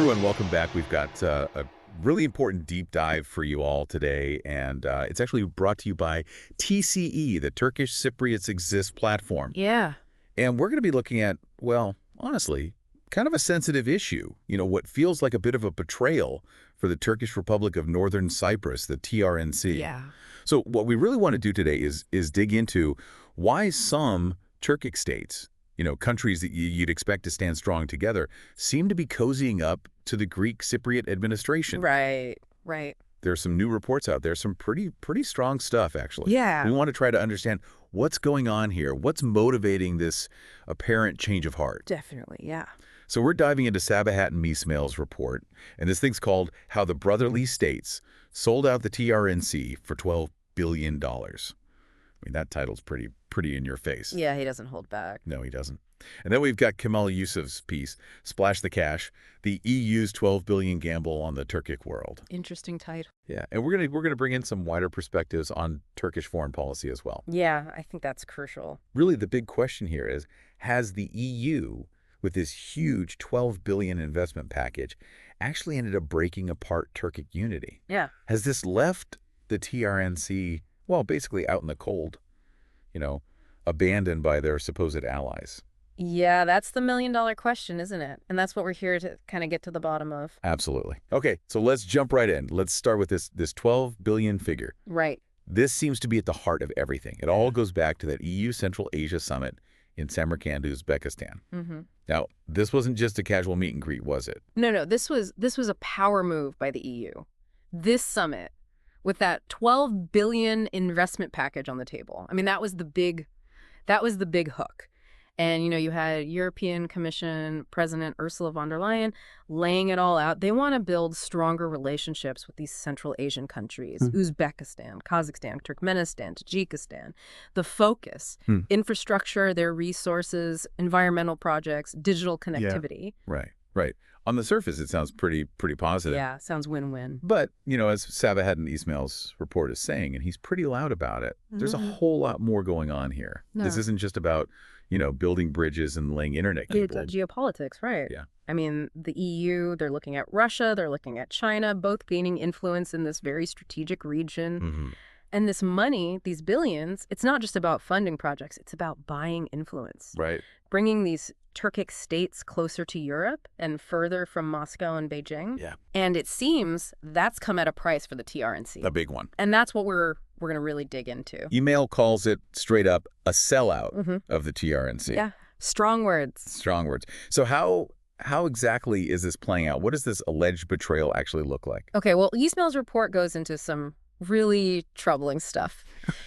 everyone, welcome back. We've got a really important deep dive for you all today, and it's actually brought to you by TCE, the Turkish Cypriots Exist platform. Yeah. And we're going to be looking at, well, honestly, kind of a sensitive issue. You know, what feels like a bit of a betrayal for the Turkish Republic of Northern Cyprus, the TRNC. Yeah. So what we really want to do today is dig into why some Turkic states, countries that you'd expect to stand strong together, seem to be cozying up to the Greek Cypriot administration. Right. There's some new reports out there, some pretty strong stuff, actually. Yeah. We want to try to understand what's going on here, what's motivating this apparent change of heart. Definitely, yeah. So we're diving into Sabahat and Meesmail's report, and this thing's called How the Brotherly States Sold Out the TRNC for $12 billion. I mean, that title's pretty in your face. Yeah, he doesn't hold back. No, he doesn't. And then we've got Kemal Yusuf's piece, Splash the Cash, the EU's $12 billion gamble on the Turkic world. Interesting title. Yeah, and we're gonna bring in some wider perspectives on Turkish foreign policy as well. Yeah, I think that's crucial. Really, the big question here is, has the EU, with this huge $12 billion investment package, actually ended up breaking apart Turkic unity? Yeah. Has this left the TRNC, well, basically out in the cold, abandoned by their supposed allies? Yeah, that's the million-dollar question, isn't it? And that's what we're here to kind of get to the bottom of. Absolutely. Okay, so let's jump right in. Let's start with this $12 billion figure. Right. This seems to be at the heart of everything. It all goes back to that EU Central Asia Summit in Samarkand, Uzbekistan. Mm-hmm. Now, this wasn't just a casual meet and greet, was it? No, this was a power move by the EU. This summit, with that $12 billion investment package on the table. I mean, that was the big hook. And, you had European Commission President Ursula von der Leyen laying it all out. They want to build stronger relationships with these Central Asian countries, Uzbekistan, Kazakhstan, Turkmenistan, Tajikistan. The focus, infrastructure, their resources, environmental projects, digital connectivity. Yeah. Right. On the surface, it sounds pretty positive. Yeah, sounds win-win. But, as Sabahat and Ismail's report is saying, and he's pretty loud about it, there's a whole lot more going on here. No. This isn't just about, building bridges and laying internet It's cables. geopolitics, right? Yeah. I mean, the EU, they're looking at Russia, they're looking at China, both gaining influence in this very strategic region. Mm-hmm. And this money, these billions, it's not just about funding projects, it's about buying influence. Right. Bringing these Turkic states closer to Europe and further from Moscow and Beijing. Yeah. And it seems that's come at a price for the TRNC. A big one. And that's what we're going to really dig into. Email calls it straight up a sellout of the TRNC. Yeah. Strong words. Strong words. So how exactly is this playing out? What does this alleged betrayal actually look like? Okay, well, Ismail's report goes into some really troubling stuff.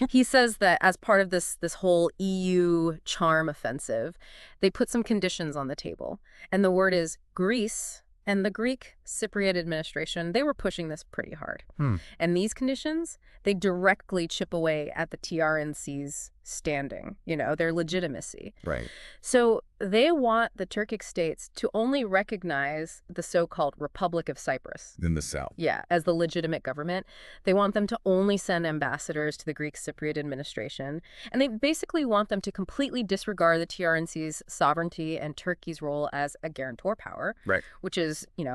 He says that as part of this whole EU charm offensive, they put some conditions on the table. And the word is Greece and the Greek Cypriot administration, they were pushing this pretty hard. And these conditions, they directly chip away at the TRNC's standing, their legitimacy. Right. So they want the Turkic states to only recognize the so-called Republic of Cyprus. In the south. Yeah, as the legitimate government. They want them to only send ambassadors to the Greek Cypriot administration. And they basically want them to completely disregard the TRNC's sovereignty and Turkey's role as a guarantor power. Right. Which is,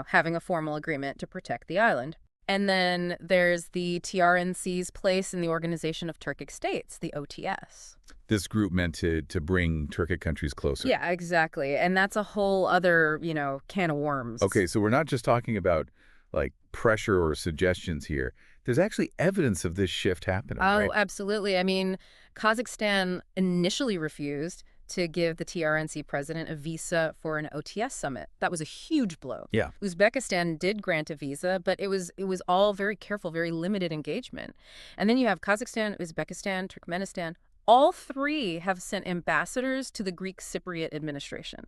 having a formal agreement to protect the island. And then there's the TRNC's place in the Organization of Turkic States, the OTS. This group meant to bring Turkic countries closer. Yeah, exactly. And that's a whole other, can of worms. Okay, so we're not just talking about, pressure or suggestions here. There's actually evidence of this shift happening, Oh, right? absolutely. I mean, Kazakhstan initially refused to give the TRNC president a visa for an OTS summit. That was a huge blow. Yeah. Uzbekistan did grant a visa, but it was all very careful, very limited engagement. And then you have Kazakhstan, Uzbekistan, Turkmenistan. All three have sent ambassadors to the Greek Cypriot administration.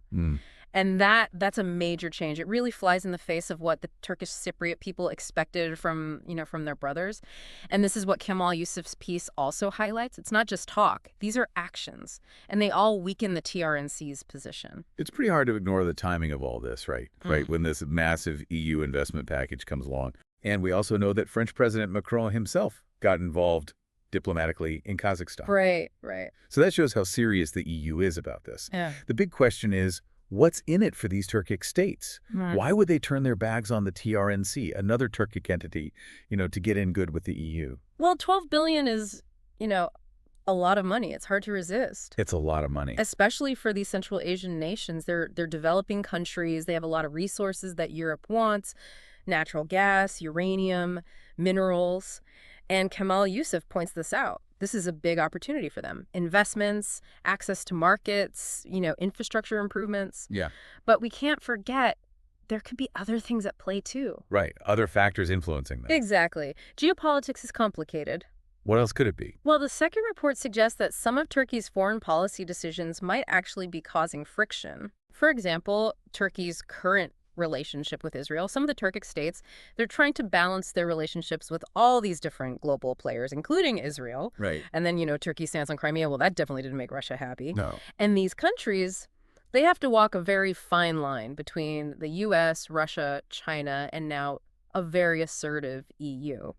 And that's a major change. It really flies in the face of what the Turkish Cypriot people expected from their brothers. And this is what Kemal Yusuf's piece also highlights. It's not just talk. These are actions. And they all weaken the TRNC's position. It's pretty hard to ignore the timing of all this, right? Right, when this massive EU investment package comes along. And we also know that French President Macron himself got involved diplomatically in Kazakhstan. Right. So that shows how serious the EU is about this. Yeah. The big question is, what's in it for these Turkic states? Right. Why would they turn their backs on the TRNC, another Turkic entity, to get in good with the EU? Well, 12 billion is, you know, a lot of money. It's hard to resist, It's a lot of money. especially for these Central Asian nations. They're developing countries. They have a lot of resources that Europe wants, natural gas, uranium, minerals. And Kemal Yusuf points this out. This is a big opportunity for them. Investments, access to markets, infrastructure improvements. Yeah. But we can't forget there could be other things at play too. Right. Other factors influencing them. Exactly. Geopolitics is complicated. What else could it be? Well, the second report suggests that some of Turkey's foreign policy decisions might actually be causing friction. For example, Turkey's current relationship with Israel. Some of the Turkic states, they're trying to balance their relationships with all these different global players, including Israel. Right. And then, Turkey stands on Crimea. Well, that definitely didn't make Russia happy. No. And these countries, they have to walk a very fine line between the U.S., Russia, China, and now a very assertive EU.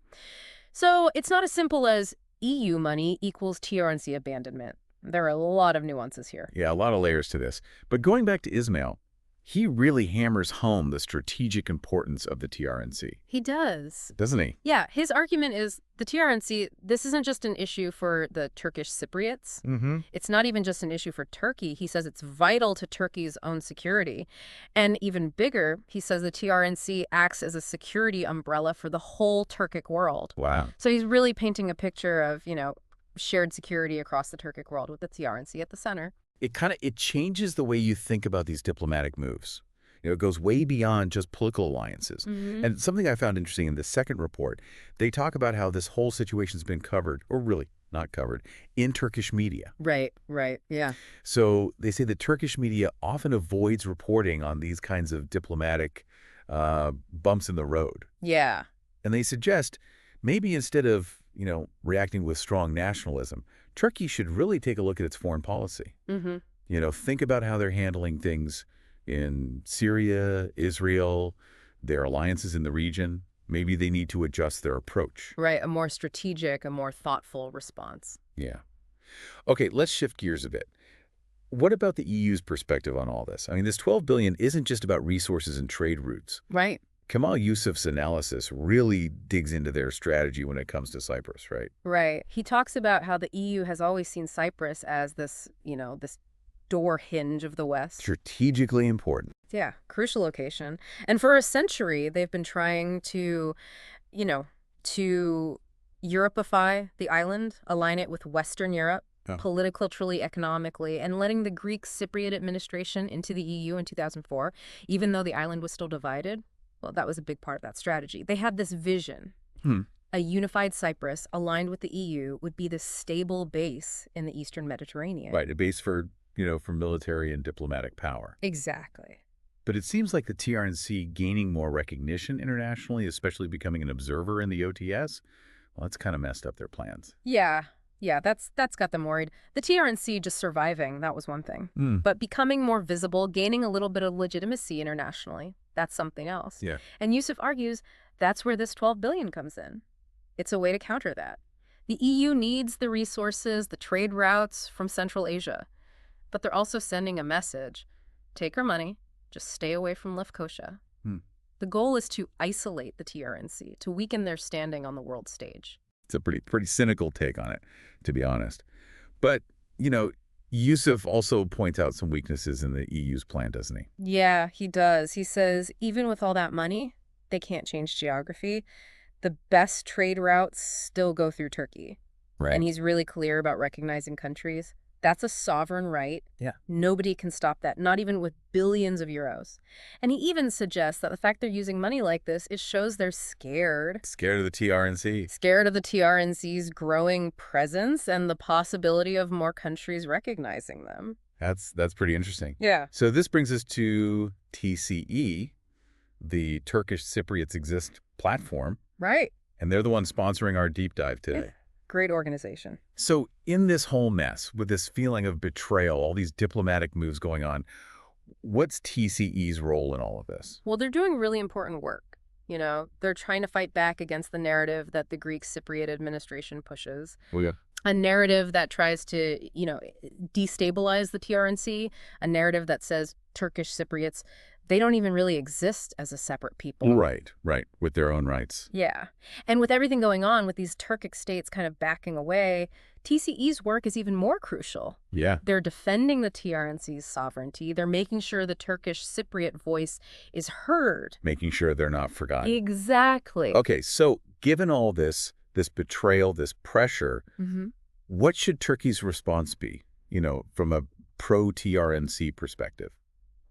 So it's not as simple as EU money equals TRNC abandonment. There are a lot of nuances here. Yeah, a lot of layers to this. But going back to Ismail, he really hammers home the strategic importance of the TRNC, He does. doesn't he? Yeah, his argument is the TRNC, this isn't just an issue for the Turkish Cypriots. Mm-hmm. It's not even just an issue for Turkey. He says it's vital to Turkey's own security. And even bigger, he says the TRNC acts as a security umbrella for the whole Turkic world. Wow. So he's really painting a picture of, shared security across the Turkic world with the TRNC at the center. It changes the way you think about these diplomatic moves. It goes way beyond just political alliances. Mm-hmm. And something I found interesting in the second report, they talk about how this whole situation's been covered, or really not covered, in Turkish media. Right, yeah. So they say the Turkish media often avoids reporting on these kinds of diplomatic bumps in the road. Yeah. And they suggest maybe instead of, reacting with strong nationalism, Turkey should really take a look at its foreign policy. Mm-hmm. Think about how they're handling things in Syria, Israel, their alliances in the region. Maybe they need to adjust their approach. Right, a more strategic, a more thoughtful response. Yeah. Okay, let's shift gears a bit. What about the EU's perspective on all this? I mean, this $12 billion isn't just about resources and trade routes. Right. Kemal Yusuf's analysis really digs into their strategy when it comes to Cyprus, right? Right. He talks about how the EU has always seen Cyprus as this, this door hinge of the West. Strategically important. Yeah, crucial location. And for a century, they've been trying to, to Europeify the island, align it with Western Europe, politically, economically, and letting the Greek Cypriot administration into the EU in 2004, even though the island was still divided. Well, that was a big part of that strategy. They had this vision. A unified Cyprus aligned with the EU would be the stable base in the Eastern Mediterranean. Right, a base for military and diplomatic power. Exactly. But it seems like the TRNC gaining more recognition internationally, especially becoming an observer in the OTS, well, that's kind of messed up their plans. Yeah, that's got them worried. The TRNC just surviving, that was one thing. But becoming more visible, gaining a little bit of legitimacy internationally, that's something else. Yeah. And Yusuf argues that's where this $12 billion comes in. It's a way to counter that. The EU needs the resources, the trade routes from Central Asia. But they're also sending a message. Take our money, just stay away from Lefkosia. The goal is to isolate the TRNC, to weaken their standing on the world stage. It's a pretty cynical take on it, to be honest. But, Yusuf also points out some weaknesses in the EU's plan, doesn't he? Yeah, he does. He says even with all that money, they can't change geography. The best trade routes still go through Turkey. Right. And he's really clear about recognizing countries. That's a sovereign right. Yeah. Nobody can stop that, not even with billions of euros. And he even suggests that the fact they're using money like this, it shows they're scared. Scared of the TRNC. Scared of the TRNC's growing presence and the possibility of more countries recognizing them. That's pretty interesting. Yeah. So this brings us to TCE, the Turkish TCExist platform. Right. And they're the ones sponsoring our deep dive today. Great organization. So in this whole mess, with this feeling of betrayal, all these diplomatic moves going on, what's TCE's role in all of this? Well, they're doing really important work. They're trying to fight back against the narrative that the Greek Cypriot administration pushes. Oh, yeah. A narrative that tries to, destabilize the TRNC, a narrative that says Turkish Cypriots, they don't even really exist as a separate people. Right, right, with their own rights. Yeah. And with everything going on, with these Turkic states kind of backing away, TCE's work is even more crucial. Yeah. They're defending the TRNC's sovereignty. They're making sure the Turkish Cypriot voice is heard. Making sure they're not forgotten. Exactly. Okay, so given all this betrayal, this pressure, what should Turkey's response be, from a pro-TRNC perspective?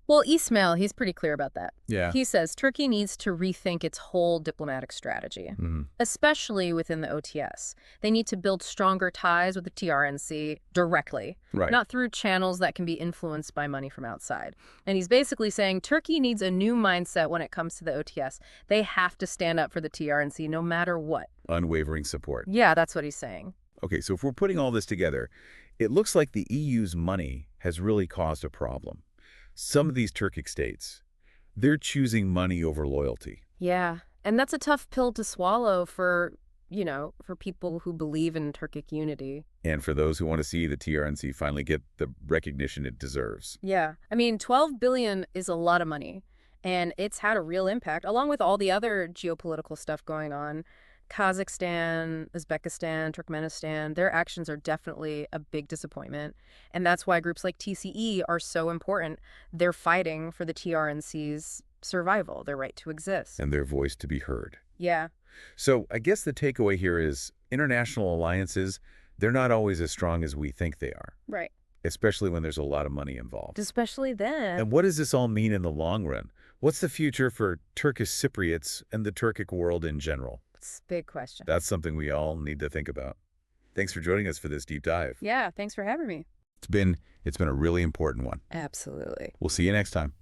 Well, Ismail, he's pretty clear about that. Yeah. He says Turkey needs to rethink its whole diplomatic strategy, especially within the OTS. They need to build stronger ties with the TRNC directly, Right. not through channels that can be influenced by money from outside. And he's basically saying Turkey needs a new mindset when it comes to the OTS. They have to stand up for the TRNC no matter what. Unwavering support. Yeah, that's what he's saying. Okay, so if we're putting all this together, it looks like the EU's money has really caused a problem. Some of these Turkic states, they're choosing money over loyalty. Yeah, and that's a tough pill to swallow for people who believe in Turkic unity. And for those who want to see the TRNC finally get the recognition it deserves. Yeah, I mean, 12 billion is a lot of money, and it's had a real impact, along with all the other geopolitical stuff going on. Kazakhstan, Uzbekistan, Turkmenistan, their actions are definitely a big disappointment. And that's why groups like TCE are so important. They're fighting for the TRNC's survival, their right to exist. And their voice to be heard. Yeah. So I guess the takeaway here is international alliances, they're not always as strong as we think they are. Right. Especially when there's a lot of money involved. Especially then. And what does this all mean in the long run? What's the future for Turkish Cypriots and the Turkic world in general? It's a big question. That's something we all need to think about. Thanks for joining us for this deep dive. Yeah, thanks for having me. It's been a really important one. Absolutely. We'll see you next time.